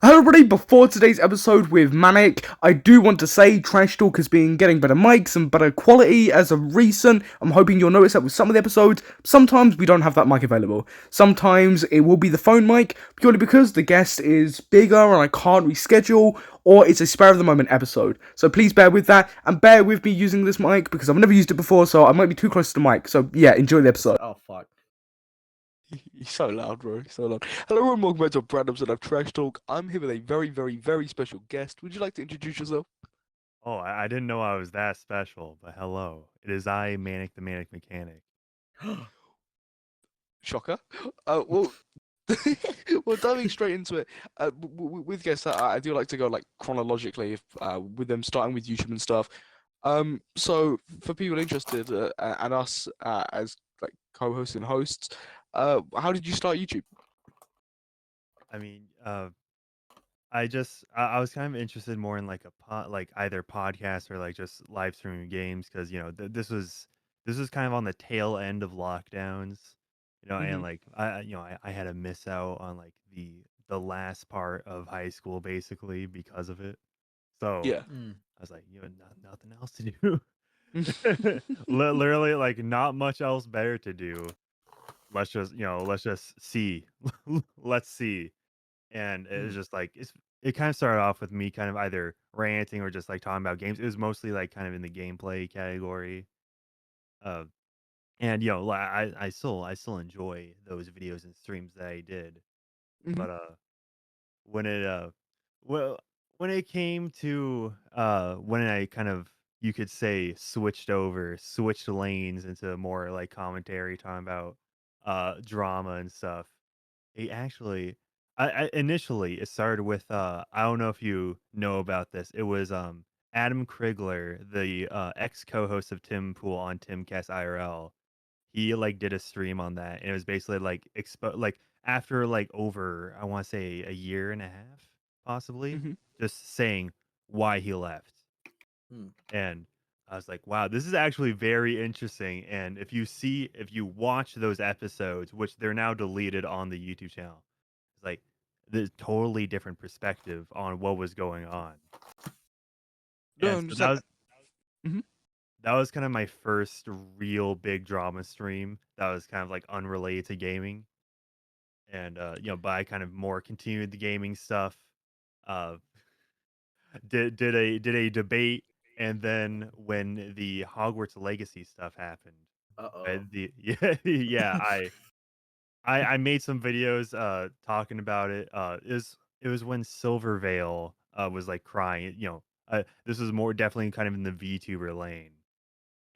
Hello everybody, before today's episode with Manic, I do want to say TrashTalk has been getting better mics and better quality as of recent. I'm hoping you'll notice that with some of the episodes, sometimes we don't have that mic available. Sometimes it will be the phone mic, purely because the guest is bigger and I can't reschedule, or it's a spare of the moment episode. So please bear with that, and bear with me using this mic, because I've never used it before, so I might be too close to the mic. So yeah, enjoy the episode. Oh fuck. You're so loud, bro. You're so loud. Hello and welcome back to a brand episode of Trash Talk. I'm here with a very special guest. Would you like to introduce yourself? Oh, I didn't know I was that special, but hello. It is I, Manic the Manic Mechanic. Shocker. Well, well, diving straight into it. With guests, I do like to go like chronologically, if, with them starting with YouTube and stuff. So for people interested, and us as like co-hosts and hosts, how did you start YouTube? I mean, I was kind of interested more in like like either podcast or like just live streaming games because this was kind of on the tail end of lockdowns, and Mm-hmm. like I had to miss out on like the last part of high school basically because of it. So Yeah. I was like, nothing else to do. Literally, like not much else better to do. Let's just see. Let's see. And it was just like it kind of started off with me kind of either ranting or just like talking about games. It was mostly like kind of in the gameplay category. Uh, and I still enjoy those videos and streams that I did. Mm-hmm. But when it well when it came to when I kind of you could say switched lanes into more like commentary talking about drama and stuff. It actually I initially it started with I don't know if you know about this. It was Adam Krigler, the ex co-host of Tim Pool on Timcast IRL. He like did a stream on that, and it was basically like after like over I want to say a year and a half possibly, Mm-hmm. just saying why he left. Hmm. And I was like, wow, this is actually very interesting. And if you watch those episodes, which they're now deleted on the YouTube channel, it's like the totally different perspective on what was going on. No, I And so understand. Mm-hmm. that was kind of my first real big drama stream that was kind of like unrelated to gaming. And but I kind of more continued the gaming stuff. Uh did a debate, and then when the Hogwarts Legacy stuff happened, Uh-oh. yeah, I made some videos talking about it. It was when Silvervale was like crying. This was more definitely kind of in the VTuber lane,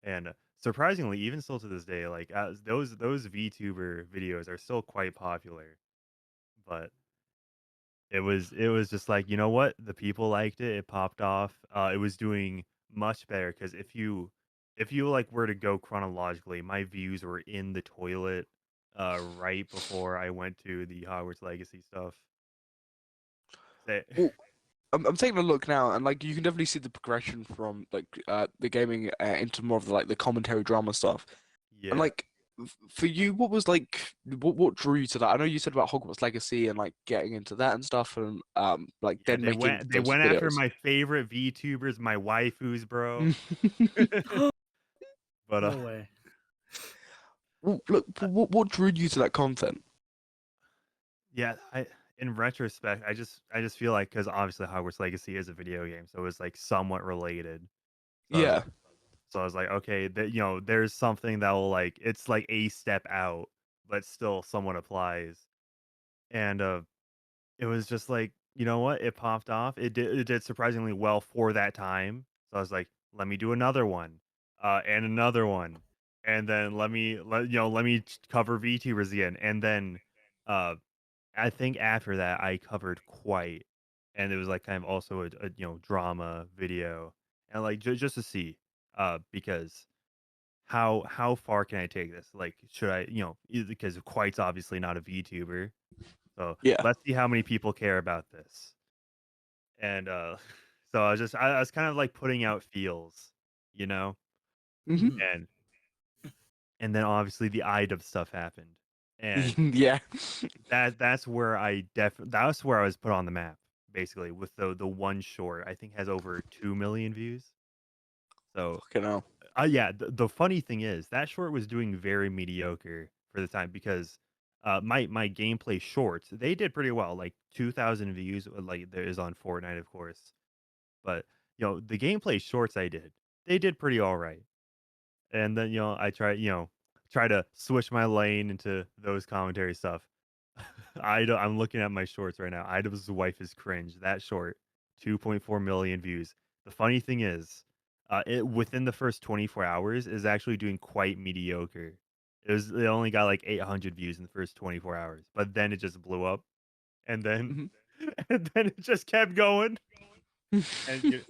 and surprisingly, even still to this day, like those VTuber videos are still quite popular. But it was just like, you know what? The people liked it. It popped off. It was doing much better because if you like were to go chronologically, my views were in the toilet right before I went to the Hogwarts Legacy stuff. Say- Well, I'm taking a look now, and like you can definitely see the progression from like the gaming into more of the like the commentary drama stuff. And yeah. like for you, what was like what drew you to that? I know you said about Hogwarts Legacy and like getting into that and stuff, and like Yeah, then making they those went after videos. my favorite VTubers, my waifus, bro. But No way. Well, look, what drew you to that content? yeah, I in retrospect, I just feel like because obviously Hogwarts Legacy is a video game, so it was like somewhat related. So I was Yeah. So I was like, okay, there's something that will like it's like a step out, but still somewhat applies. And it was just like, you know what? It popped off. It did surprisingly well for that time. So I was like, let me do another one. And another one. And then let me cover VTubers again. And then uh I think after that I covered Quite, and it was like kind of also a drama video, and like just to see because how far can I take this? Like, should I, because Quite's obviously not a VTuber, so Yeah. let's see how many people care about this. And so I was kind of like putting out feels, you know, Hmm. Hmm. and then obviously the Idubbbz stuff happened, and Yeah. that's where that's where I was put on the map. basically, with the one short. I think has over 2 million views. So Fucking hell. yeah, the funny thing is that short was doing very mediocre for the time because my gameplay shorts, they did pretty well, like 2,000 views, like there is on Fortnite, of course. But the gameplay shorts they did pretty all right. And then I try to switch my lane into those commentary stuff. I'm looking at my shorts right now. Idubbbz's wife is cringe. That short, 2.4 million views. The funny thing is, it within the first 24 hours is actually doing quite mediocre. It only got like 800 views in the first 24 hours, but then it just blew up, and then Mhm. and then it just kept going. And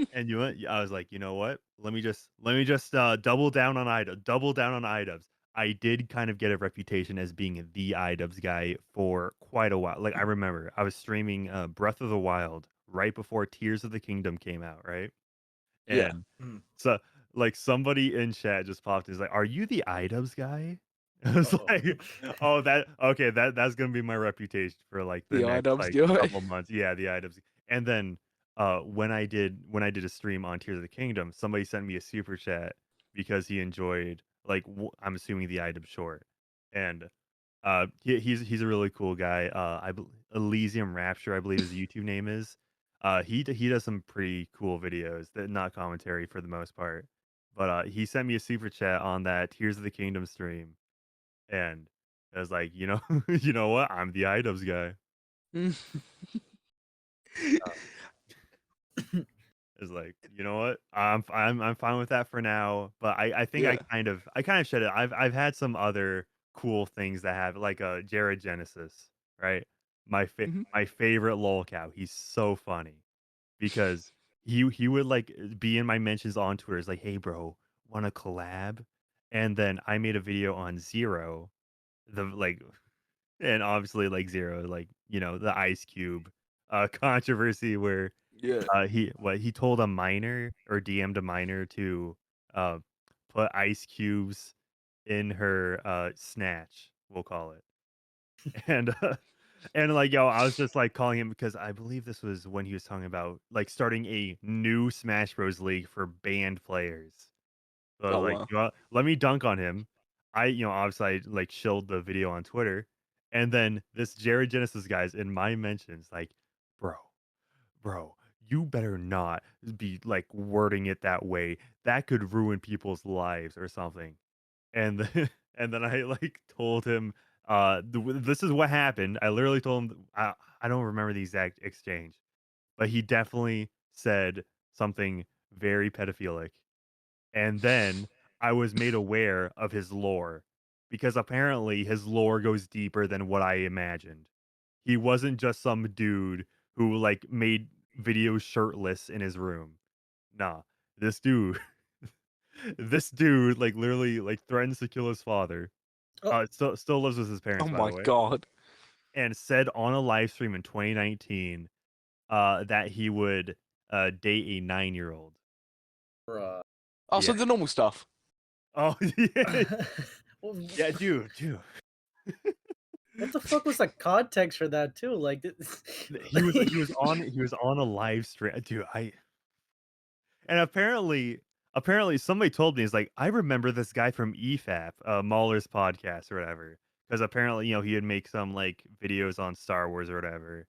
I was like, you know what? Let me just double down on Idubbbz. I did kind of get a reputation as being the Idubbbz guy for quite a while. Like I remember I was streaming Breath of the Wild right before Tears of the Kingdom came out, right? Yeah. And so like somebody in chat just popped and is like, "Are you the Idubbbz guy?" I was Uh-oh. like, "Oh, that's gonna be my reputation for like the The next Idubbbz like guy. couple months." Yeah, the Idubbbz. And then when I did a stream on Tears of the Kingdom, somebody sent me a super chat because he enjoyed like I'm assuming the Idubbbz short, and he's a really cool guy. Elysium Rapture, I believe his YouTube name is. He does some pretty cool videos that not commentary for the most part. But he sent me a super chat on that Tears of the Kingdom stream, and I was like, you know what? I'm the Idubbbz guy. Is like, you know what? I'm fine with that for now. But I think Yeah. I kind of shed it. I've had some other cool things that have like Jared Genesis, right? Mhm. My favorite lolcow. He's so funny because he would like be in my mentions on Twitter. It's like, hey bro, want to collab? And then I made a video on Zero, the like, and obviously like Zero, like the Ice Cube controversy where Yeah. he told a minor or DM'd a minor to uh put ice cubes in her snatch, we'll call it. And and like I was just like calling him because I believe this was when he was talking about like starting a new Smash Bros League for banned players. So I was Oh like, wow. let me dunk on him. Obviously I like shilled the video on Twitter, and then this Jared Genesis guy's in my mentions like, bro, bro, you better not be like wording it that way. That could ruin people's lives or something. And then, and then I like told him, this is what happened. I literally told him, I don't remember the exact exchange, but he definitely said something very pedophilic. And then I was made aware of his lore because apparently his lore goes deeper than what I imagined. He wasn't just some dude who like made videos shirtless in his room. Nah, this dude, this dude like literally like threatens to kill his father. Oh. Still lives with his Oh parents, by my the way, god. and said on a live stream in 2019 that he would date a 9-year-old. Bruh. Oh, so Yeah. the normal stuff. Oh yeah, Well, yeah, dude. what the fuck was the context for that too? Like, He was on a live stream, dude. And apparently somebody told me, it's like, I remember this guy from EFAP, Mahler's podcast or whatever, because apparently he would make some like videos on Star Wars or whatever,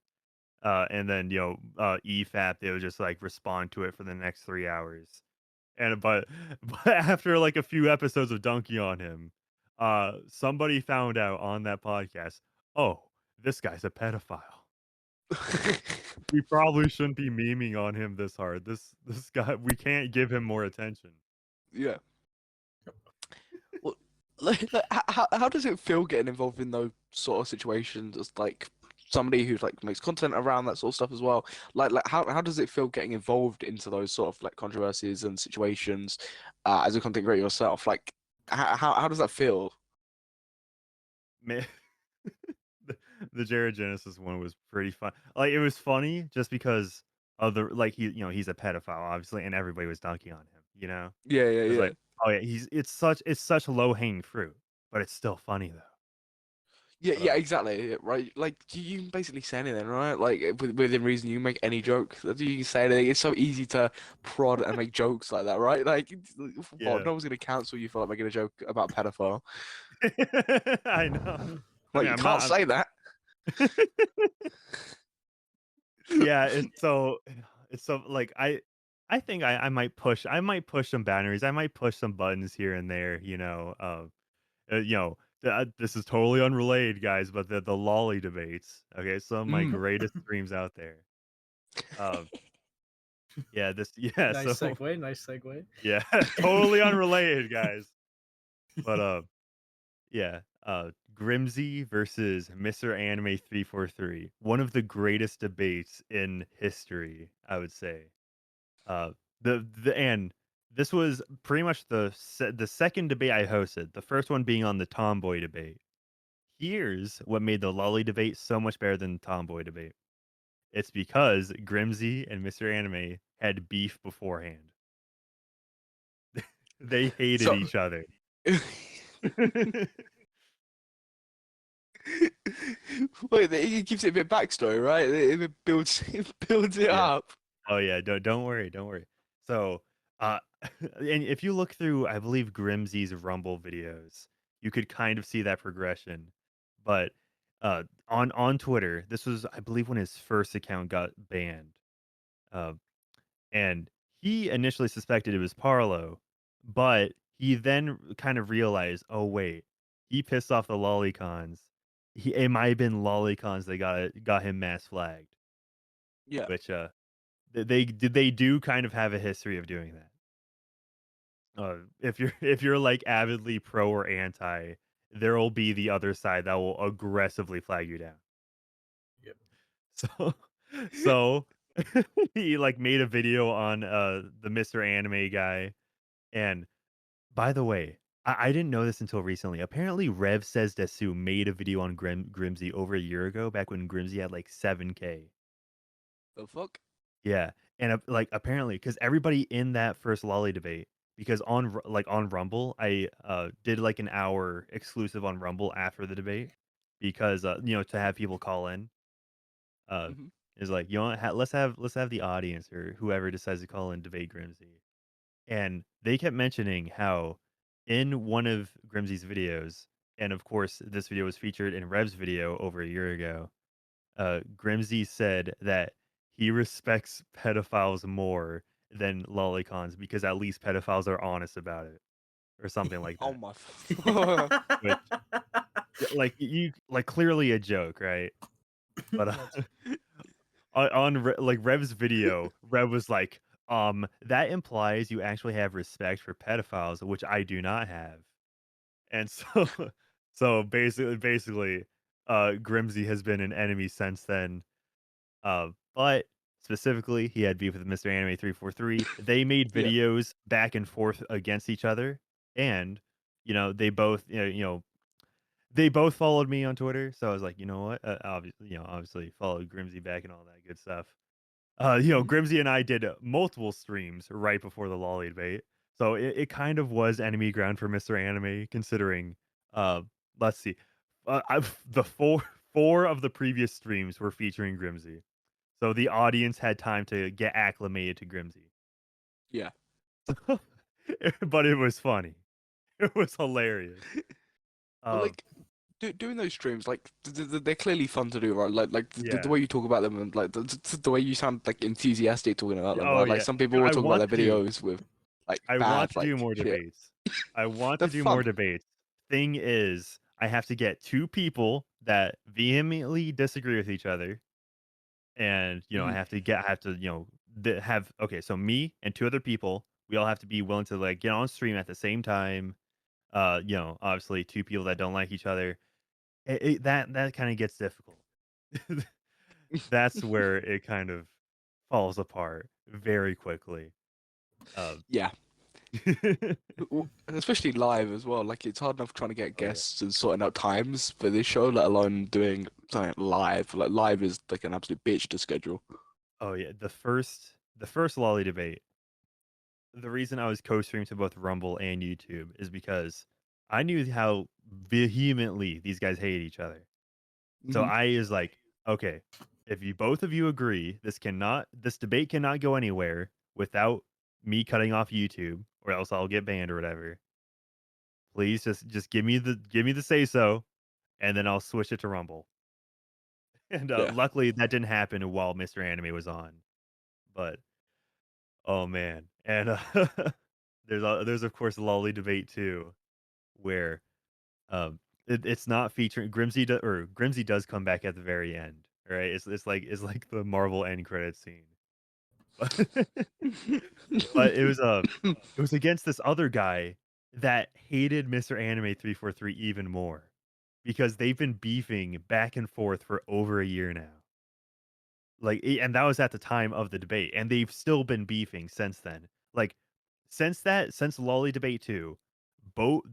and then EFAP, they would just like respond to it for the next 3 hours. And but after like a few episodes of dunking on him, somebody found out on that podcast, oh, this guy's a pedophile. We probably shouldn't be memeing on him this hard. This guy, we can't give him more attention. Yeah. Well, how does it feel getting involved in those sort of situations as like somebody who like makes content around that sort of stuff as well? Like how does it feel getting involved into those sort of like controversies and situations as a content creator yourself? Like how does that feel? Man, the Jared Genesis one was pretty fun. Like it was funny just because of the like he's a pedophile obviously, and everybody was dunking on him. Yeah, yeah, It was yeah. like, oh yeah, it's such low hanging fruit, but it's still funny though. Yeah, But, yeah, exactly. Yeah, right. Like you can basically say anything, right? Like within reason, you can make any joke. You can say anything. It's so easy to prod and make jokes like that, right? Like, what? yeah. No one's gonna cancel you for like making a joke about a pedophile. I know. I Like mean, you I'm can't not. say that. Yeah, it's so like I think I might push some boundaries. I might push some buttons here and there. This is totally unrelated, guys, but the lolly debates. Okay, some of my Mm. greatest streams out there. Um, yeah, yeah, Nice so segue. Nice segue. yeah, totally unrelated, guys. But yeah, Grimsy versus Mr. Anime 343. One of the greatest debates in history, I would say. Uh, and this was pretty much the second debate I hosted. The first one being on the tomboy debate. Here's what made the lolly debate so much better than the tomboy debate. It's because Grimsy and Mr. Anime had beef beforehand. They hated So, each other. wait, he gives it a bit of backstory, right? It builds, it builds it Yeah. up. Oh yeah, don't worry, don't worry. So, and if you look through, I believe Grimsy's Rumble videos, you could kind of see that progression. But on Twitter, this was, I believe, when his first account got banned. Uh, and he initially suspected it was Parlo, but he then kind of realized, oh wait, he pissed off the lolicons. It might have been lolicons that got him mass flagged, Yeah. which they do kind of have a history of doing that. If you're like avidly pro or anti, there will be the other side that will aggressively flag you down. Yep. So so he like made a video on the Mr. Anime guy. And by the way, I didn't know this until recently. Apparently Rev Says Desu made a video on Grimsy over a year ago, back when Grimsy had like 7K. The fuck? Yeah, and like apparently, because everybody in that first lolly debate, because on Rumble, I did like an hour exclusive on Rumble after the debate, because to have people call in, uh, Hmm. is like, let's have the audience or whoever decides to call in debate Grimsy, and they kept mentioning how in one of Grimsy's videos, and of course this video was featured in Rev's video over a year ago. Grimsy said that he respects pedophiles more than lolicons because at least pedophiles are honest about it, or something like Oh that. my. Which, like, clearly a joke, right? But That's like Rev's video, Rev was like, that implies you actually have respect for pedophiles, which I do not have. And so, so basically, Grimsy has been an enemy since then. But specifically, he had beef with Mr. Anime 343. They made Yeah. videos back and forth against each other, and they both, they both followed me on Twitter. So I was like, you know what? Obviously followed Grimsy back and all that good stuff. Mhm. Grimsy and I did multiple streams right before the lolly debate, so it kind of was enemy ground for Mr. Anime, considering. Uh, let's see, the four of the previous streams were featuring Grimsy. So the audience had time to get acclimated to Grimsy. Yeah. But it was funny. It was hilarious. But Um, like doing those streams, like they're clearly fun to do, right? Like the yeah. way you talk about them and like the way you sound like enthusiastic talking about them, Oh right? Like yeah. some Dude, people will talk about their videos with like I want bad to do like more shit. debates. I want They're to do more fun. debates. Thing is, I have to get two people that vehemently disagree with each other, and I Mhm. have okay. So me and two other people, we all have to be willing to like get on stream at the same time. Obviously, two people that don't like each other. That kind of gets difficult. That's where it kind of falls apart very quickly. Uh, Yeah. Especially live as well. Like it's hard enough trying to get oh yeah. guests and sorting out times for this show, let alone doing something live. Like live is like an absolute bitch to schedule. Oh yeah, the first lolly debate. The reason I was co-streaming to both Rumble and YouTube is because I knew how vehemently these guys hate each other. So Mhm. I is like, okay, if you both of you agree, this debate cannot go anywhere without me cutting off YouTube, or else I'll get banned or whatever. Please just give me the say so, and then I'll switch it to Rumble. And Yeah. luckily that didn't happen while Mr. Anime was on. But oh man, and there's of course a lolly debate too, where it's not featuring or Grimsy does come back at the very end, right? It's like the Marvel end credit scene, but but it was against this other guy that hated Mr. Anime 343 even more because they've been beefing back and forth for over a year now. And that was at the time of the debate, and they've still been beefing since then. Like since Lolly debate 2,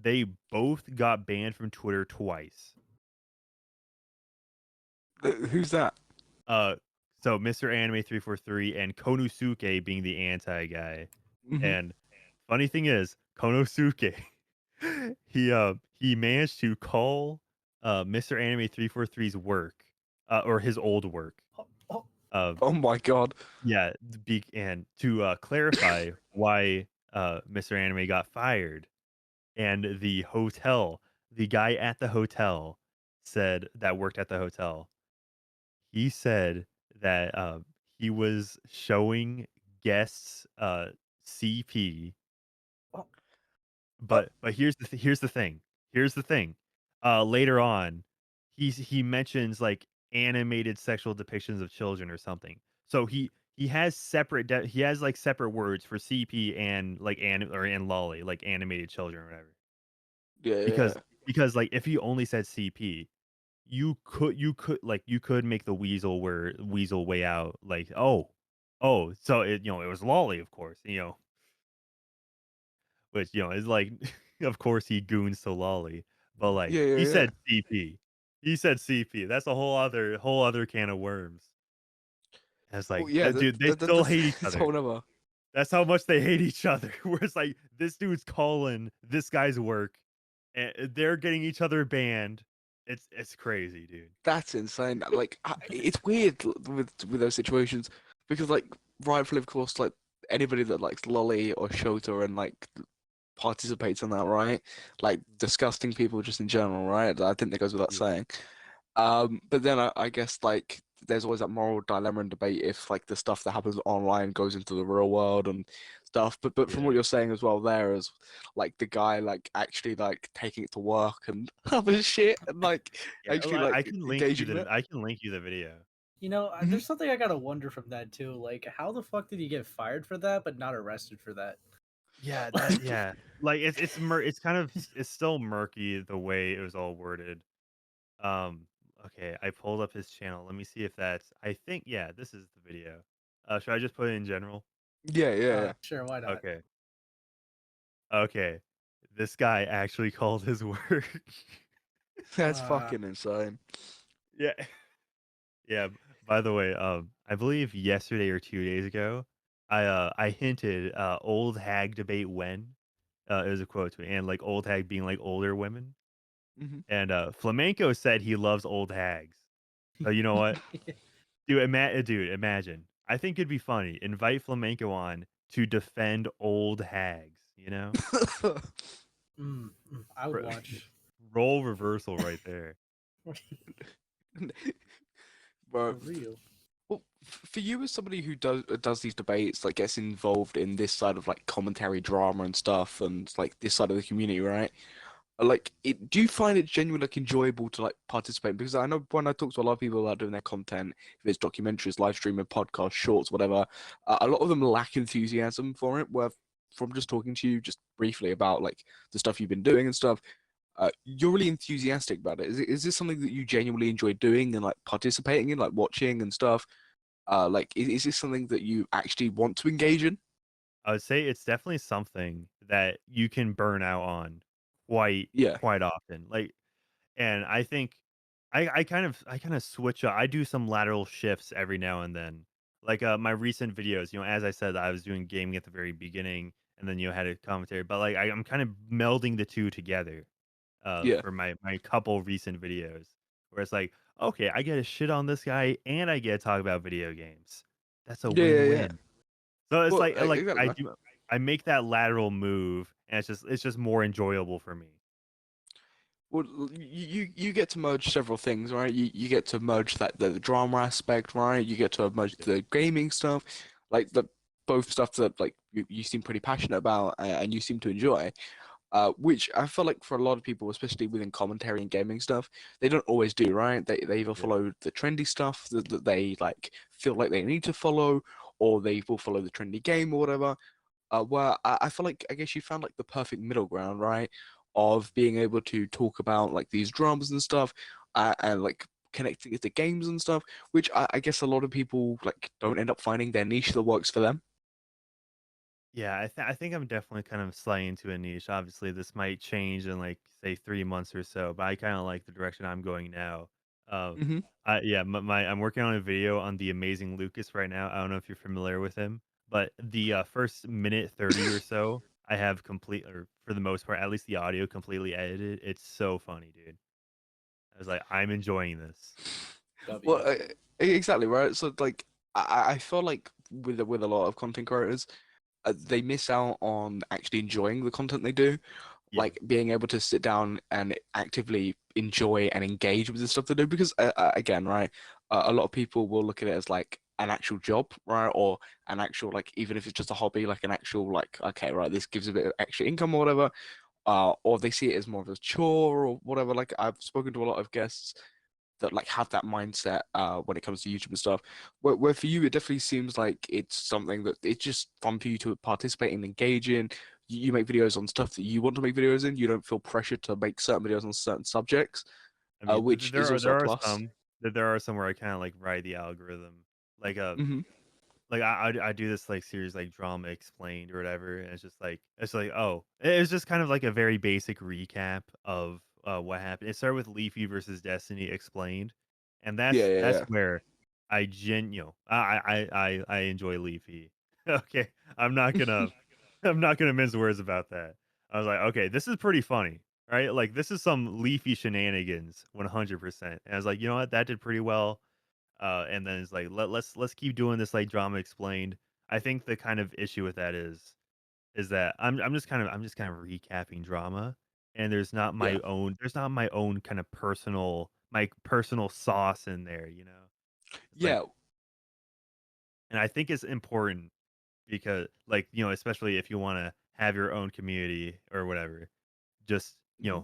they both got banned from Twitter twice. Who's that? Uh, so Mr. Anime 343 and Konosuke being the anti guy. Mhm. And funny thing is, Konosuke, he managed to call Mr. Anime 343's work, or his old work. Oh, Uh, Oh my god. yeah, and to clarify why Mr. Anime got fired, and the guy at the hotel said that worked at the hotel. He said that he was showing guests CP, oh, but here's the thing. Here's the thing. Later on, he mentions like animated sexual depictions of children or something. So he has he has like separate words for CP and like and lolly, like animated children or whatever. Yeah, yeah. Because like if he only said CP, you could make the weasel way out like, so it was lolly, of course, which is like of course he goons to lolly, but like Yeah, yeah, he yeah. said CP. That's a whole other can of worms. And it's Well, like yeah, that, dude, they still hate each that's a other. whole other. That's how much they hate each other. Where it's like this dude's calling this guy's work, and they're getting each other banned. It's crazy, dude. That's insane. Like, it's weird with those situations because, like, rightfully, of course, like anybody that likes lolly or shota and like participates in that, right? Like disgusting people just in general, right? I think that goes without Yeah. saying. But then I guess like there's always that moral dilemma and debate if like the stuff that happens online goes into the real world and stuff. But from Yeah. what you're saying as well, there is like the guy like actually like taking it to work and other shit and like Yeah, actually like engaging in it. I can link you the video. you know, Mhm. there's something I gotta wonder from that too. Like, how the fuck did he get fired for that, but not arrested for that? Yeah, like it's kind of it's still murky the way it was all worded. Um, okay, I pulled up his channel. Let me see if I think yeah, this is the video. Should I just put it in general? Yeah, yeah, Sure, why not? Okay. Okay. This guy actually called his work. that's Uh, fucking insane. Yeah. Yeah. By the way, I believe yesterday or 2 days ago, I hinted old hag debate when. It was a quote to me, and like old hag being like older women. Hmm. And Flamenco said he loves old hags. So you know what? Dude, imagine. I think it'd be funny. Invite Flamenco on to defend old hags, you know? I would Ro- watch. Role reversal right there. For Bro, real. well, for you as somebody who does these debates, like gets involved in this side of like commentary drama and stuff, and like this side of the community, right? Like, do you find it genuinely like enjoyable to like participate? Because I know when I talk to a lot of people about doing their content, if it's documentaries, live streaming, podcasts, shorts, whatever, a lot of them lack enthusiasm for it. Where from just talking to you just briefly about like the stuff you've been doing and stuff, you're really enthusiastic about it. Is this something that you genuinely enjoy doing and like participating in, like watching and stuff? Like, is this something that you actually want to engage in? I would say it's definitely something that you can burn out on Yeah. quite often. Like, and I think I kind of switch up. I do some lateral shifts every now and then. Like my recent videos, as I said, I was doing gaming at the very beginning, and then had a commentary. But like I'm kind of melding the two together. Yeah. for my couple recent videos, where it's like, okay, I get to shit on this guy and I get to talk about video games. That's a Yeah, yeah, yeah. win-win. So it's Well, like exactly, man. I make that lateral move, and it's just more enjoyable for me. Well, you get to merge several things, right? You get to merge that the drama aspect, right? You get to merge the gaming stuff, like the both stuff that like you seem pretty passionate about and you seem to enjoy. Which I feel like for a lot of people, especially within commentary and gaming stuff, they don't always do, right? They either Yeah. follow the trendy stuff that they like feel like they need to follow, or they will follow the trendy game or whatever. Where I feel like I guess you found like the perfect middle ground, right? Of being able to talk about like these dramas and stuff, and like connecting it to games and stuff, which I guess a lot of people like don't end up finding their niche that works for them. Yeah, I think I'm definitely kind of sliding into a niche. Obviously, this might change in like say 3 months or so, but I kind of like the direction I'm going now. Uh, Hmm. yeah, I'm working on a video on the amazing Lucas right now. I don't know if you're familiar with him, but the first minute 30 or so, I have complete, or for the most part, at least the audio completely edited. It's so funny, dude. I was like, I'm enjoying this. Well, W. exactly right. So like I feel like with a lot of content creators, they miss out on actually enjoying the content they do, Yeah, like being able to sit down and actively enjoy and engage with the stuff they do. Because again, right, a lot of people will look at it as like an actual job, right, or an actual like even if it's just a hobby, like an actual like okay, right, this gives a bit of extra income or whatever. Or they see it as more of a chore or whatever. Like I've spoken to a lot of guests that like have that mindset when it comes to YouTube and stuff. Where for you, it definitely seems like it's something that it's just fun for you to participate and engage in. You make videos on stuff that you want to make videos in. You don't feel pressure to make certain videos on certain subjects, I mean, which is also a plus. there are some where I kind of like ride the algorithm, like Hmm. like I do this like series like drama explained or whatever, and it's like oh, it's just kind of like a very basic recap of what happened. It started with Leafy versus Destiny explained, and Yeah, yeah, that's yeah. where I enjoy Leafy. Okay, I'm not gonna I'm not gonna mince words about that. I was like, okay, this is pretty funny, right? Like this is some Leafy shenanigans, 100%. And I was like, you know what, that did pretty well. And then it's like let's keep doing this like drama explained. I think the kind of issue with that is that I'm just kind of recapping drama, and Yeah. there's not my own kind of personal sauce in there, you know. It's like, Yeah. and I think it's important because like especially if you want to have your own community or whatever, just Mhm.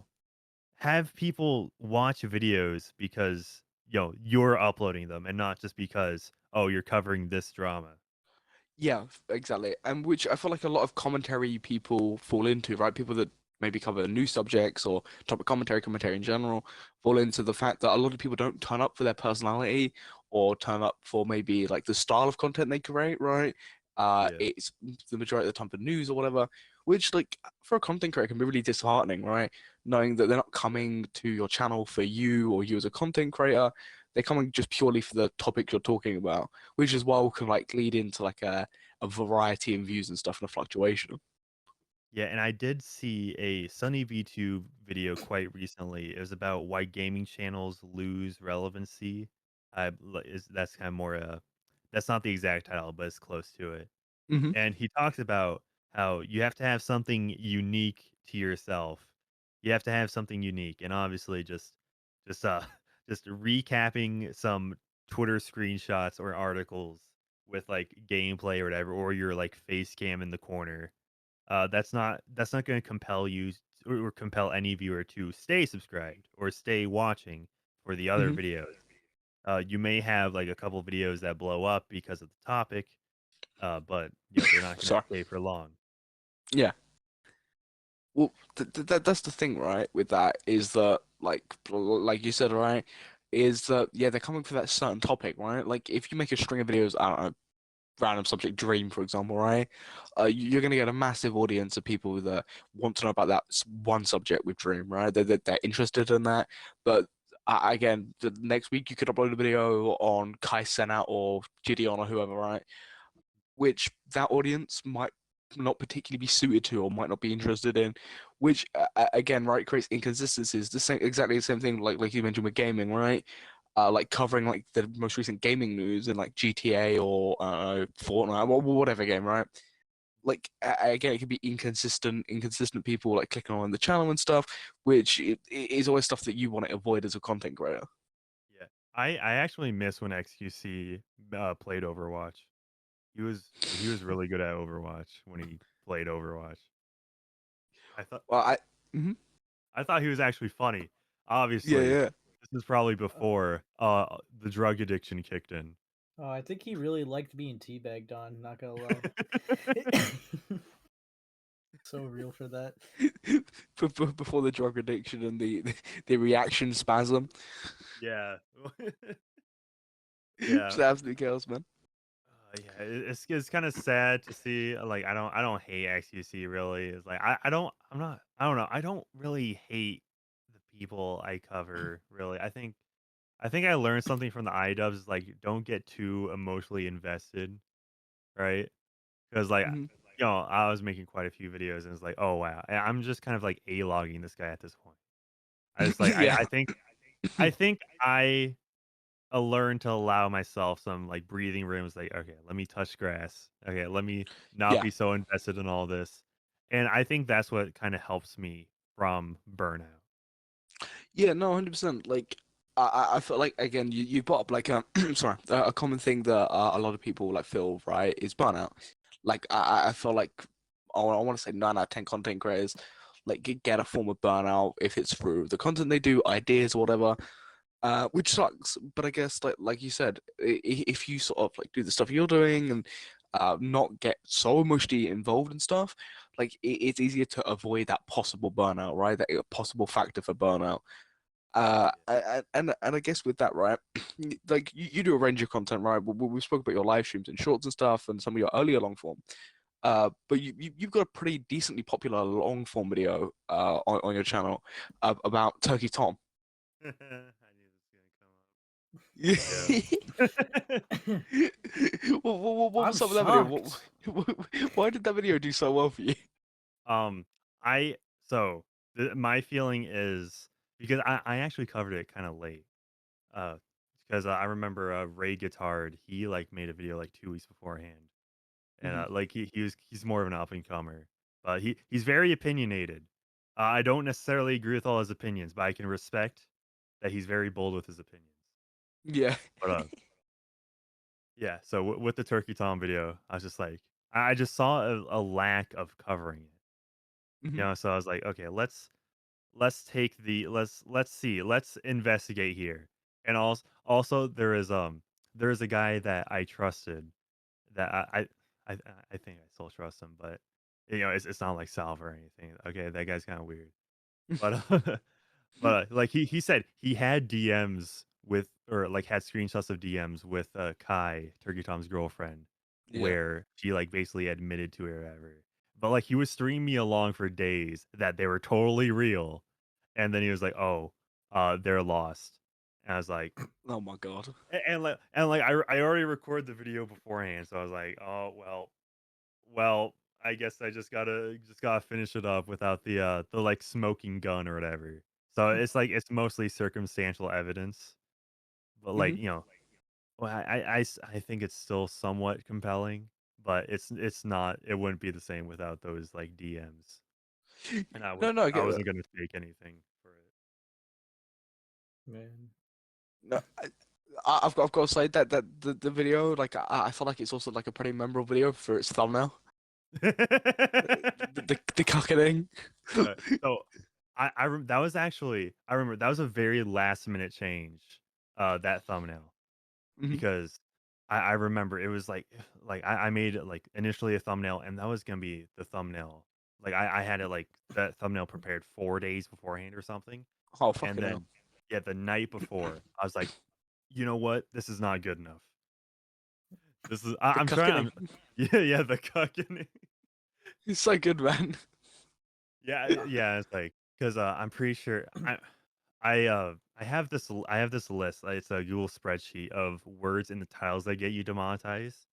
have people watch videos because you're uploading them and not just because oh you're covering this drama. Yeah, exactly. And which I feel like a lot of commentary people fall into, right? People that maybe cover new subjects or topic commentary in general, fall into the fact that a lot of people don't turn up for their personality or turn up for maybe like the style of content they create, right? Yeah. It's the majority of the time for news or whatever, which like for a content creator can be really disheartening, right? Knowing that they're not coming to your channel for you or you as a content creator, they're coming just purely for the topic you're talking about, which is why we can like lead into like a variety in views and stuff and a fluctuation. Yeah, and I did see a Sunny V2 video quite recently. It was about why gaming channels lose relevancy. That's kind of more that's not the exact title, but it's close to it. Hmm. And he talks about how you have to have something unique to yourself. You have to have something unique, and obviously just just recapping some Twitter screenshots or articles with like gameplay or whatever, or your like face cam in the corner. That's not going to compel you or compel any viewer to stay subscribed or stay watching for the other Hmm. videos. You may have like a couple videos that blow up because of the topic, but they're not going to Sorry. stay for long. Yeah. Well, that's the thing, right? With that is that like you said, right? Is that yeah they're coming for that certain topic, right? Like if you make a string of videos, I don't know, random subject dream, for example, right? You're going to get a massive audience of people that want to know about that one subject with dream, right? They're interested in that. But again, the next week you could upload a video on Kai Cenat or Gideon or whoever, right? Which that audience might not particularly be suited to or might not be interested in. which again, right, creates inconsistencies. Exactly the same thing, like you mentioned with gaming, right? Like covering like the most recent gaming news in like GTA or Fortnite, or whatever game, right? Like again, it can be inconsistent people like clicking on the channel and stuff, which is always stuff that you want to avoid as a content creator. Yeah, I actually miss when XQC played Overwatch. He was really good at Overwatch when he played Overwatch. I thought Well, mhm. I thought he was actually funny. Yeah, Obviously, yeah. this is probably Uh, before the drug addiction kicked in. oh, I think he really liked being teabagged on. Not gonna lie. So real for that. Before the drug addiction and the reaction spasm, Yeah. Yeah. just absolute chaos, man. Yeah, it's kind of sad to see. Like, I don't hate XUC really. It's like I don't know. I don't really hate the people I cover really. I think I learned something from the Idubbbz is like don't get too emotionally invested, right? Because like Mhm. I was making quite a few videos and it's like, oh wow, I'm just kind of like a-logging this guy at this point. I just like Yeah. I think I learn to allow myself some like breathing rooms like okay, let me touch grass, okay, let me not Yeah. be so invested in all this, and I think that's what kind of helps me from burnout. Yeah, no, 100%. Like, I feel like again, you brought up like a sorry, a common thing that a lot of people like feel right is burnout. Like, I feel like I want to say 9 out of 10 content creators like get a form of burnout if it's through the content they do, ideas or whatever. Which sucks. But I guess like you said, if you sort of like do the stuff you're doing and not get so emotionally involved and stuff, like it's easier to avoid that possible burnout, right? That possible factor for burnout. And I guess with that, right, like you do a range of content, right? We spoke about your live streams and shorts and stuff, and some of your earlier long form. But you've got a pretty decently popular long form video on your channel about Turkey Tom. I knew this Yeah. was gonna come up. What I'm was some of that video? shocked. Why did that video do so well for you? I so my feeling is because I actually covered it kind of late. Uh, because I remember Ray Guitard, he like made a video like 2 weeks beforehand, and Hmm. like he's more of an up and comer, but he's very opinionated. I don't necessarily agree with all his opinions, but I can respect that he's very bold with his opinions. Yeah. But yeah. So with the Turkey Tom video, I was just like, I just saw a lack of covering it. Hmm. So I was like, okay, let's take the let's see, let's investigate here. And also there is a guy that I trusted that I I think I still trust him, but it's not like Salve or anything. Okay, that guy's kind of weird, but like he said he had DMs with or like had screenshots of DMs with Kai, Turkey Tom's girlfriend, Yeah. where she like basically admitted to it or whatever. But like he was stringing me along for days that they were totally real, and then he was like, "Oh, they're lost," and I was like, Oh my God. and like I already recorded the video beforehand, so I was like, "Oh well, I guess I just gotta finish it up without the like smoking gun or whatever." So it's like it's mostly circumstantial evidence, but like Hmm. well, I think it's still somewhat compelling, but it's not. It wouldn't be the same without those like DMs, and No, no, I I get that. wasn't gonna fake anything for it. Man. No, I've got to say that the video, like I feel like it's also like a pretty memorable video for its thumbnail. The cocketing. So that was actually I remember that was a very last minute change, that thumbnail Hmm. because I remember it was like I made it like initially a thumbnail and that was gonna be the thumbnail. Like I had it like that thumbnail prepared 4 days beforehand or something, Oh and fucking hell. then yeah, the night before I was like, you know what, this is not good enough. This is The I'm trying. cocketing. Yeah, the cucking. It's so good, man. Yeah, it's like because I'm pretty sure I have this list. It's a Google spreadsheet of words in the titles that get you demonetized.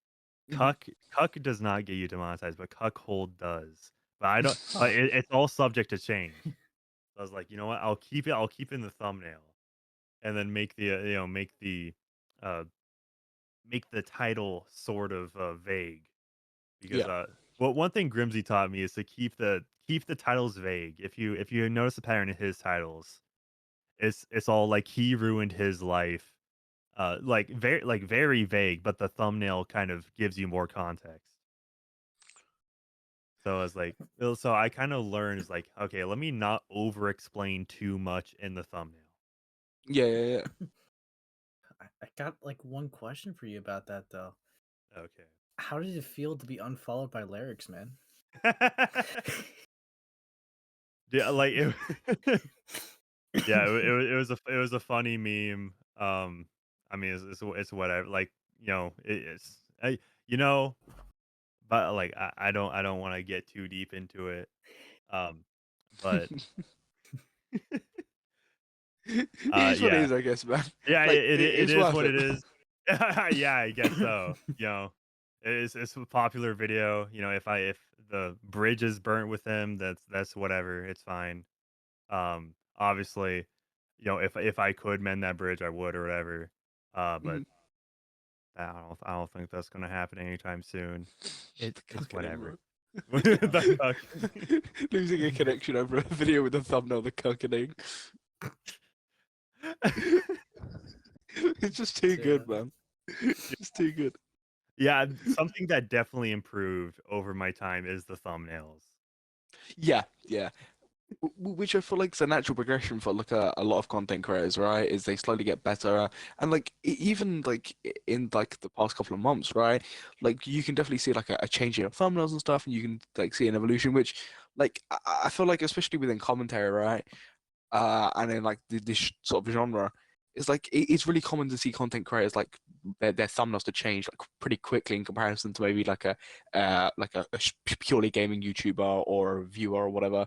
Hmm. Cuck does not get you demonetized, but cuckold does. but I don't. It's all subject to change. So I was like, you know what? I'll keep it. I'll keep in the thumbnail, and then make the uh make the title sort of vague because Yeah. well, one thing Grimsy taught me is to keep the titles vague. If you notice the pattern in his titles, it's all like he ruined his life, like very vague, but the thumbnail kind of gives you more context. So I was like, so I kind of learned is like, okay, let me not over explain too much in the thumbnail. Yeah. I got like one question for you about that though. Okay. How did it feel to be unfollowed by Lyrics, man? Yeah, like yeah, it was a funny meme. I mean, it's whatever. Like, it's you know, but like I don't want to get too deep into it. Um, but It is what it yeah, is, I guess, man. yeah, Like it it's is worth what it. it is. Yeah, I guess so. It's a popular video. If the bridge is burnt with him, that's whatever. It's fine. Obviously, if I could mend that bridge, I would or whatever. But Mhm. I don't think that's gonna happen anytime soon. The It's cuckening, whatever. bro. The fuck. Losing a connection over a video with a thumbnail, the cuckening. It's just too good, Yeah. man. It's too good. Yeah, something that definitely improved over my time is the thumbnails. Yeah. Which I feel like is a natural progression for like a lot of content creators, right? Is they slowly get better, and like even like in like the past couple of months, right? Like you can definitely see like a change in your thumbnails and stuff, and you can like see an evolution. Which like I feel like especially within commentary, right? And in like this sort of genre, it's like it's really common to see content creators like their thumbnails to change like pretty quickly in comparison to maybe like a purely gaming YouTuber or a viewer or whatever.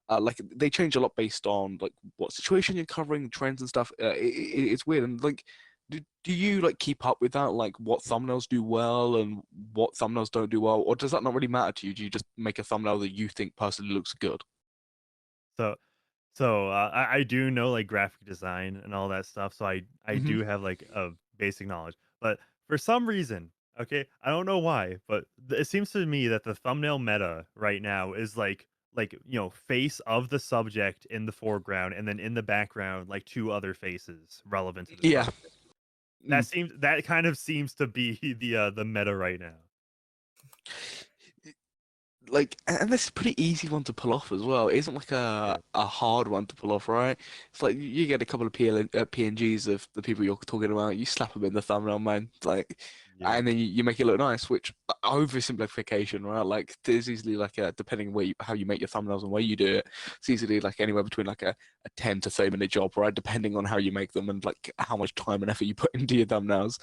Like they change a lot based on like what situation you're covering, trends and stuff. It's weird. And like, do you like keep up with that? Like what thumbnails do well and what thumbnails don't do well, or does that not really matter to you? Do you just make a thumbnail that you think personally looks good? So I do know like graphic design and all that stuff. So I Hmm. do have like a basic knowledge. But for some reason, okay, I don't know why, but it seems to me that the thumbnail meta right now is like face of the subject in the foreground and then in the background like two other faces relevant to the Yeah. subject. Mm. That kind of seems to be the meta right now. Like, and this is a pretty easy one to pull off as well. It isn't like Yeah. a hard one to pull off, right? It's like you get a couple of PNGs of the people you're talking about, you slap them in the thumbnail, man. Like, Yeah. and then you make it look nice, which oversimplification, right? Like, there's easily like depending where how you make your thumbnails and where you do it, it's easily like anywhere between like a 10 to 30 minute job, right? Depending on how you make them and like how much time and effort you put into your thumbnails.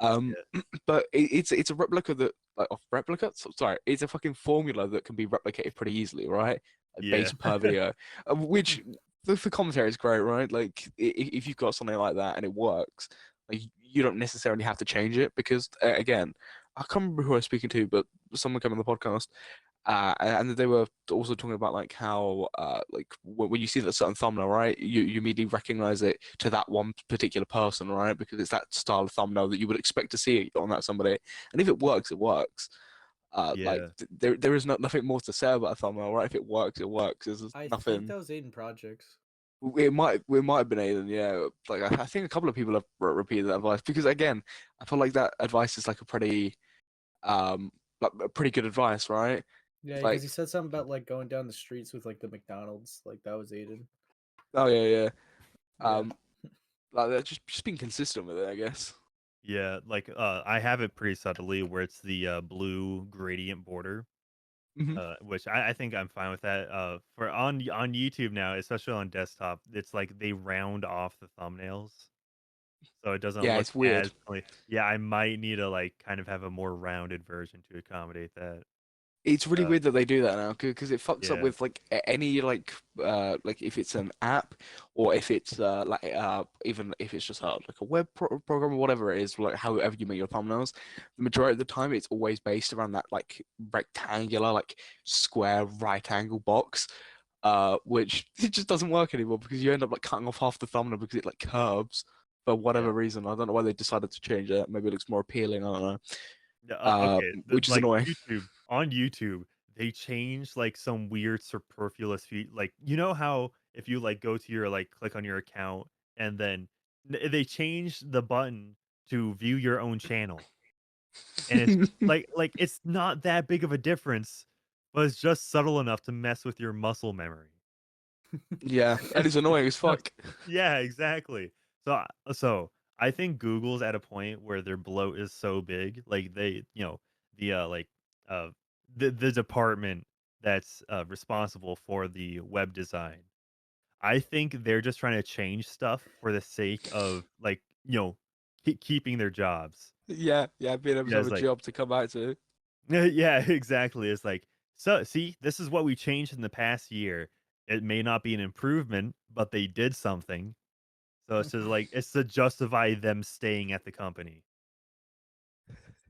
Um, Yeah. but it's a replica that like of replica. Sorry, it's a fucking formula that can be replicated pretty easily, right? Like Yeah. based per video, which the commentary is great, right? Like if you've got something like that and it works, like you don't necessarily have to change it because again, I can't remember who I was speaking to, but someone came on the podcast and they were also talking about like how like when you see that certain thumbnail, right, you immediately recognize it to that one particular person, right, because it's that style of thumbnail that you would expect to see on that somebody, and if it works, it works. Like Yeah. there is nothing more to say about a thumbnail, right? If it works, it works. There's I think nothing. that was Aiden Projects. It might have been Aiden, yeah. Like I think a couple of people have repeated that advice because again, I feel like that advice is like a pretty like a pretty good advice, right? Yeah, It's because like, he said something about like going down the streets with like the McDonald's. Like that was Aiden. oh yeah. Yeah. Um, like they're just being consistent with it, I guess. Yeah, like I have it pretty subtly where it's the blue gradient border, Hmm. which I think I'm fine with that. For on YouTube now, especially on desktop, it's like they round off the thumbnails, so it doesn't Yeah, look it's weird. as yeah. I might need to like kind of have a more rounded version to accommodate that. It's really Uh, weird that they do that now because it fucks up yeah, with like any like if it's an app or if it's even if it's just like a program or whatever it is, like however you make your thumbnails, the majority of the time it's always based around that like rectangular, like square right angle box, which it just doesn't work anymore because you end up like cutting off half the thumbnail because it like curves for yeah. whatever reason. I don't know why they decided to change it. Maybe it looks more appealing. I don't know. Yeah, okay, Which is like annoying. YouTube, they changed like some weird superfluous like you know how if you like go to your like click on your account and then they changed the button to view your own channel, and it's just like it's not that big of a difference, but it's just subtle enough to mess with your muscle memory. Yeah, and it's annoying as Just- fuck. yeah, exactly. So I think Google's at a point where their bloat is so big, like they, the uh the department that's responsible for the web design. I think they're just trying to change stuff for the sake of like, keeping their jobs. Yeah, yeah, being able to Yeah, have it's a like job to come back to. yeah, exactly. It's like, so see, this is what we changed in the past year. It may not be an improvement, but they did something. So it's just like it's to justify them staying at the company.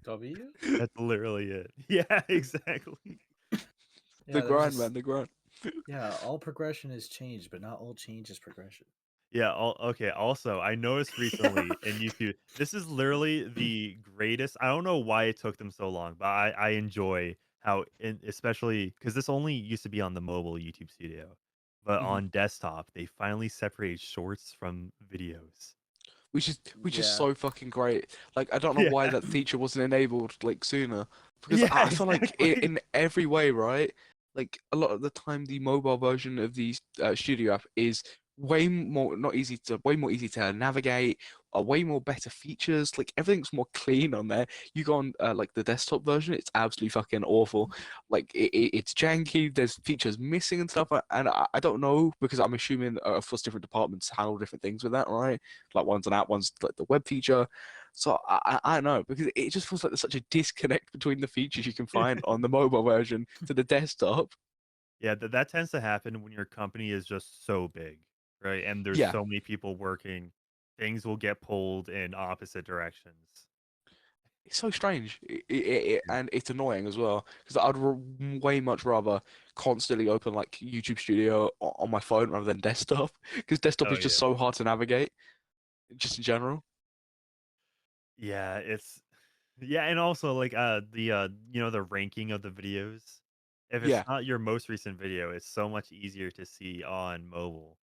W? That's literally it. Yeah, exactly. The Yeah, there's grind, this. man, the grind. Yeah, all progression is change, but not all change is progression. Yeah, okay. Also, I noticed recently in YouTube, this is literally the greatest. I don't know why it took them so long, but I enjoy how, especially because this only used to be on the mobile YouTube studio, but Mhm. on desktop, they finally separated shorts from videos. Which is Yeah. so fucking great. Like I don't know Yeah, why that feature wasn't enabled like sooner. Because yeah, I feel like exactly. in every way, right? Like a lot of the time, the mobile version of the studio app is way more easy to navigate, way more better features. Like everything's more clean on there. You go on like the desktop version, it's absolutely fucking awful. Like it's janky. There's features missing and stuff. And I don't know because I'm assuming of course different departments handle different things with that, right? Like one's an app, one's like the web feature. So I don't know because it just feels like there's such a disconnect between the features you can find on the mobile version to the desktop. Yeah, that tends to happen when your company is just so big, right? And there's Yeah, so many people working, things will get pulled in opposite directions. it's so strange, Yeah. and it's annoying as well because way much rather constantly open like YouTube Studio on my phone rather than desktop because desktop Oh is just yeah. so hard to navigate just in general. Yeah, it's yeah, and also like the ranking of the videos. If it's Yeah, not your most recent video, it's so much easier to see on mobile.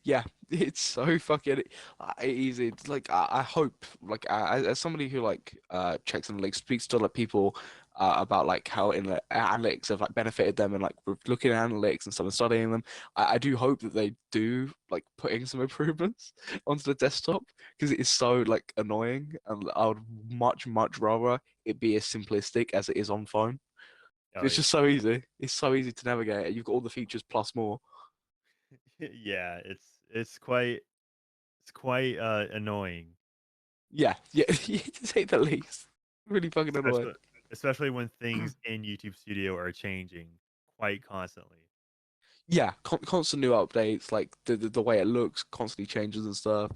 yeah, it's so fucking easy. It's like I hope, like as somebody who like checks analytics, speaks to like people about like how in the analytics have like benefited them and like with looking at analytics and stuff and studying them. I do hope that they do like putting some improvements onto the desktop because it is so like annoying, and I would much rather it be as simplistic as it is on phone. Oh It's yeah. just so easy. It's so easy to navigate. And you've got all the features plus more. Yeah, it's quite annoying. Yeah, yeah, to say the least. Really fucking annoying. Especially especially when things in YouTube Studio are changing quite constantly. Yeah, constant new updates, like the way it looks constantly changes and stuff.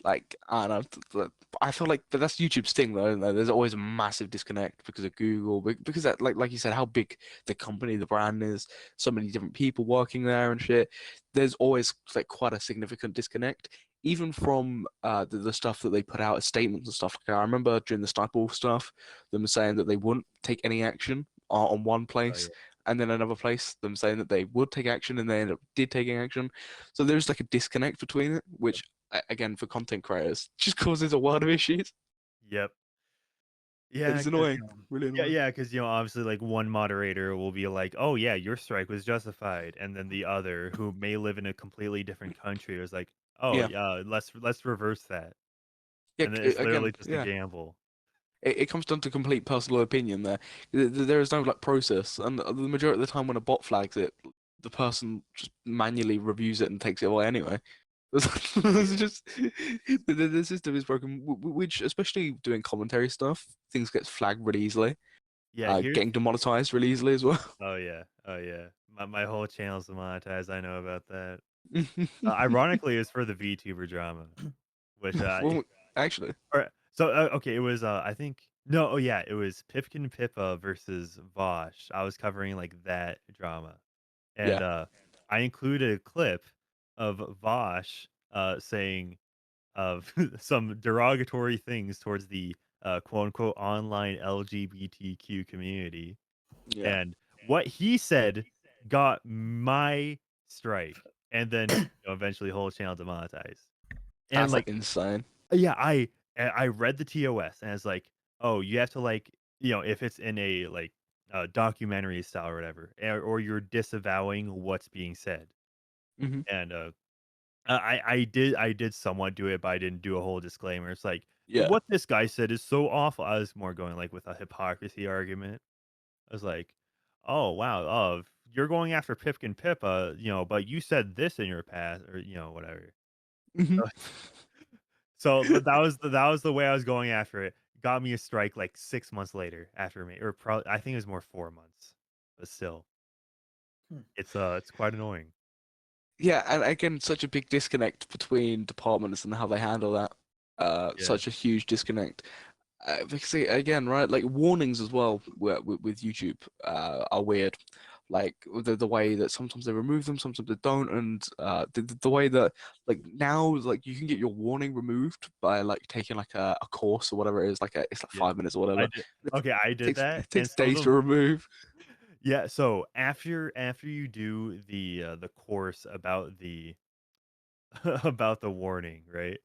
Like I don't know, I feel like that's YouTube's thing though, isn't there? There's always a massive disconnect because of Google, because that like you said, how big the company, the brand is, so many different people working there and shit. There's always like quite a significant disconnect, even from the stuff that they put out as statements and stuff. Like I remember during the Sniper stuff, them saying that they wouldn't take any action on one Oh place yeah. and then another place them saying that they would take action and they ended up did taking action. So there's like a disconnect between it, which again for content creators just causes a world of issues. Yep. And Yeah, it's because annoying, really yeah, annoying. yeah, because obviously, like one moderator will be like, "Oh yeah, your strike was justified," and then the other, who may live in a completely different country, is like, "Oh Yeah, yeah, let's reverse that," yeah. and then it's Again, literally just a yeah. gamble. It comes down to complete personal opinion there. There is no like process, and the majority of the time when a bot flags it, the person just manually reviews it and takes it away anyway. It's Yeah, just the system is broken, which especially doing commentary stuff, things get flagged really easily. Yeah, here's getting demonetized really easily as well. oh yeah. My whole channel's demonetized. I know about that. Ironically, it's for the VTuber drama, which Well, actually, or so okay. It was I think no. Oh yeah, it was Pipkin Pippa versus Vosh. I was covering like that drama, and yeah, I included a clip of Vosh saying of some derogatory things towards the quote unquote online LGBTQ community. yeah, And what he said got my strike, and then eventually whole channel demonetized. And that's like, like insane. yeah, I read the TOS, and it's like, oh, you have to like, if it's in a like documentary style or whatever, or you're disavowing what's being said. Hmm. And I did somewhat do it, but I didn't do a whole disclaimer. It's like Yeah. what this guy said is so awful. I was more going like with a hypocrisy argument. I was like, "Oh wow, you're going after Pipkin Pippa, but you said this in your past, or whatever." Hmm. So that was the way I was going after it. Got me a strike like 6 months later after me, or probably I think it was more 4 months, but still, Hmm. it's quite annoying. Yeah, and again, such a big disconnect between departments and how they handle that. Yeah, Such a huge disconnect. Because again, right, like warnings as well with YouTube are weird. Like the way that sometimes they remove them, sometimes they don't, and the way that like now like you can get your warning removed by like taking like a course or whatever it is, like it's like yeah. 5 minutes or I whatever. did. It Okay, I did that, it and takes so days to remove. yeah. So after you do the course about the about the warning, right?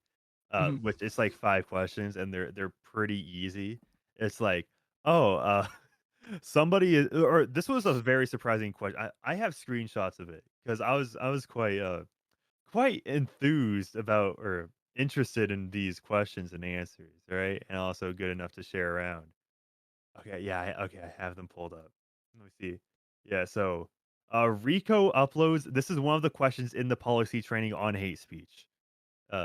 Mhm. Which it's like 5 questions, and they're pretty easy. It's like, oh, somebody is, or this was a very surprising question. I have screenshots of it because I was quite enthused about or interested in these questions and answers, right? And also good enough to share around. Okay, yeah, okay, I have them pulled up. Let me see. Yeah, so Rico uploads. This is one of the questions in the policy training on hate speech.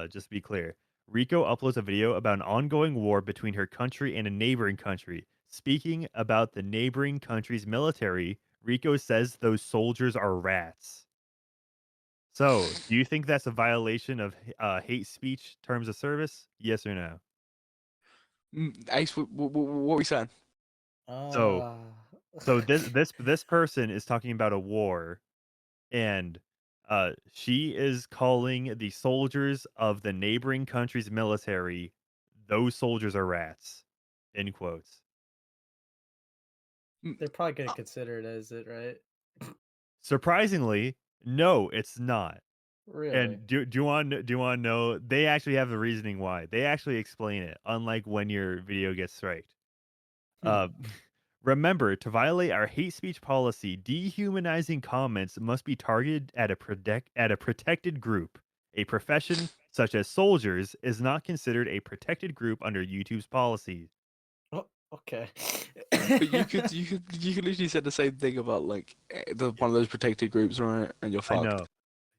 Just to be clear, Rico uploads a video about an ongoing war between her country and a neighboring country. Speaking about the neighboring country's military, Rico says those soldiers are rats. So, do you think that's a violation of hate speech terms of service? Yes or no? Ace, what are we saying? So, Uh, so this person is talking about a war, and she is calling the soldiers of the neighboring country's military, those soldiers are rats, in quotes. Mm, they're probably gonna uh, consider it as it, right? Surprisingly, no, it's not. Really? And do you want to know? They actually have the reasoning why. They actually explain it. Unlike when your video gets striked. Hmm. Uh, remember, to violate our hate speech policy, dehumanizing comments must be targeted at a protected group. A profession such as soldiers is not considered a protected group under YouTube's policy. Oh, okay. but you could literally said the same thing about like one of those protected groups, right? And you're I fucked. know.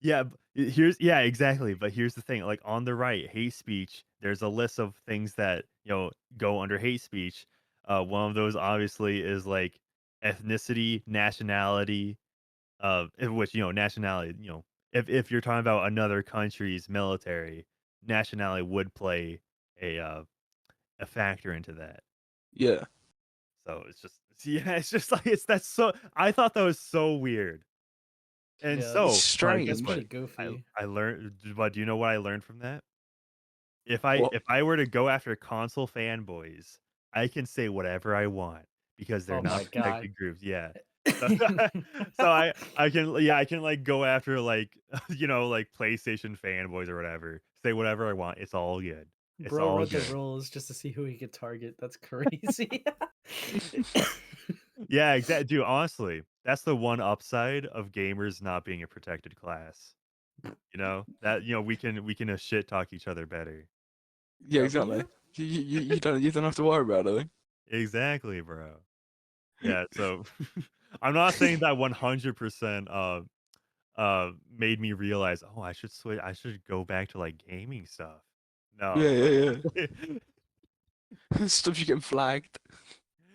Yeah, yeah, exactly. But here's the thing: like on the right, hate speech. There's a list of things that go under hate speech. One of those obviously is like ethnicity, nationality. Which nationality. If you're talking about another country's military, nationality would play a factor into that. Yeah. So it's just yeah, it's just like that's so. I thought that was so weird. And Yeah, It's so, that's strange. pretty I goofy. I learned, but do you know what I learned from that? If I What? if I were to go after console fanboys, I can say whatever I want because they're Oh not my god. protected groups. Yeah. So, so I can like go after like like PlayStation fanboys or whatever. Say whatever I want. It's all good. It's Bro all read the good. rules just to see who he could target. That's crazy. Yeah, exactly. Dude, honestly, that's the one upside of gamers not being a protected class. That we can shit talk each other better. Yeah, But exactly. yeah, You don't have to worry about it. exactly, bro. Yeah, so I'm not saying that 100% made me realize, oh, I should go back to like gaming stuff. Yeah, No. yeah, yeah. Stuff you getting flagged.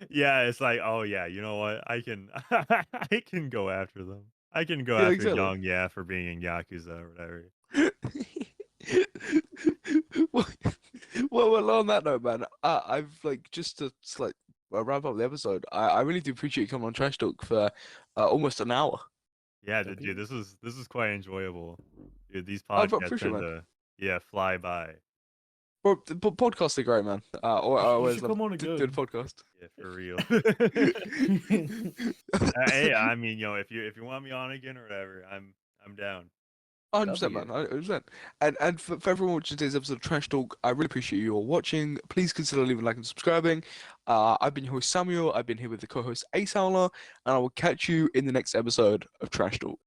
Yeah, it's like, oh yeah, you know what? I can I can go after them. I can go Yeah, after exactly. Young Yeah for being in Yakuza or whatever. well, well, on that note, man, I've like just to like wrap up the episode. I really do appreciate you coming on Trash Talk for almost an hour. Yeah, Don't dude, be- this is quite enjoyable. Dude, these I podcasts appreciate it, tend man. to fly by. Bro, podcasts are great, man. I You always should love come on doing again. podcast. Yeah, for real. Hey, I mean, if you want me on again or whatever, I'm down. 100%, W. man. 100%. And for everyone watching today's episode of Trash Talk, I really appreciate you all watching. Please consider leaving a like and subscribing. I've been your host, Samuel. I've been here with the co-host, Ace Howler, and I will catch you in the next episode of Trash Talk.